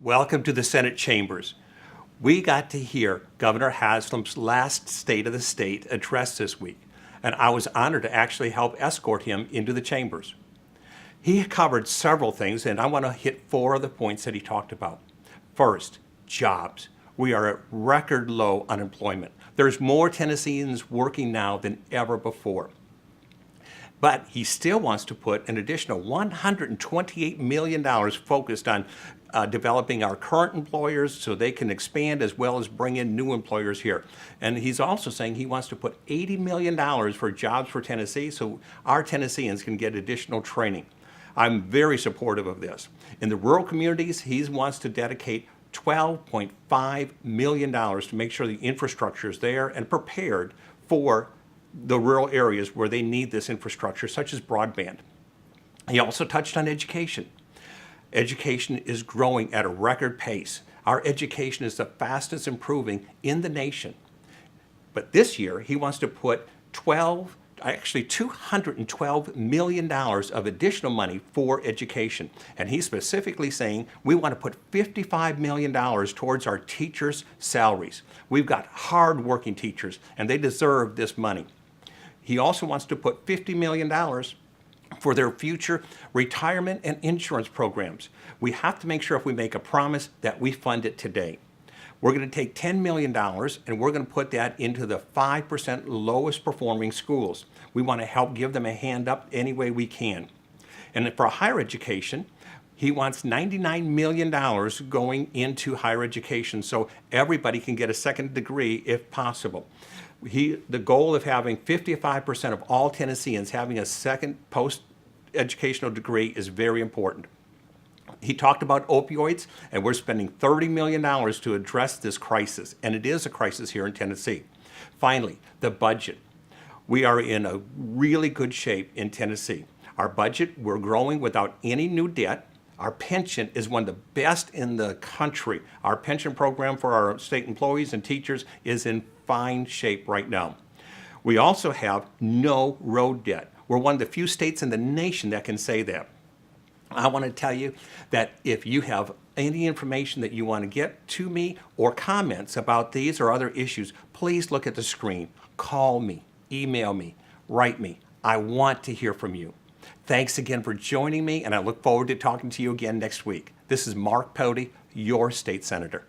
Welcome to the Senate chambers. We got to hear Governor Haslam's last State of the State address this week, and I was honored to actually help escort him into the chambers. He covered several things, and I want to hit four of the points that he talked about. First, jobs. We are at record low unemployment. There's more Tennesseans working now than ever before. But he still wants to put an additional $128 million focused on developing our current employers so they can expand as well as bring in new employers here. And he's also saying he wants to put $80 million for jobs for Tennessee so our Tennesseans can get additional training. I'm very supportive of this. In the rural communities, he wants to dedicate $12.5 million to make sure the infrastructure is there and prepared for the rural areas where they need this infrastructure, such as broadband. He also touched on education. Education is growing at a record pace. Our education is the fastest improving in the nation. But this year, he wants to put $212 million of additional money for education. And he's specifically saying we want to put $55 million towards our teachers' salaries. We've got hard-working teachers, and they deserve this money. He also wants to put $50 million for their future retirement and insurance programs. We have to make sure if we make a promise that we fund it today. We're going to take $10 million and we're going to put that into the 5% lowest performing schools. We want to help give them a hand up any way we can. And for higher education, he wants $99 million going into higher education so everybody can get a second degree if possible. The goal of having 55% of all Tennesseans having a second post-educational degree is very important. He talked about opioids, and we're spending $30 million to address this crisis, and it is a crisis here in Tennessee. Finally, the budget. We are in a really good shape in Tennessee. Our budget, we're growing without any new debt. Our pension is one of the best in the country. Our pension program for our state employees and teachers is in fine shape right now. We also have no road debt. We're one of the few states in the nation that can say that. I want to tell you that if you have any information that you want to get to me or comments about these or other issues, please look at the screen. Call me, email me, write me. I want to hear from you. Thanks again for joining me, and I look forward to talking to you again next week. This is Mark Pody, your state senator.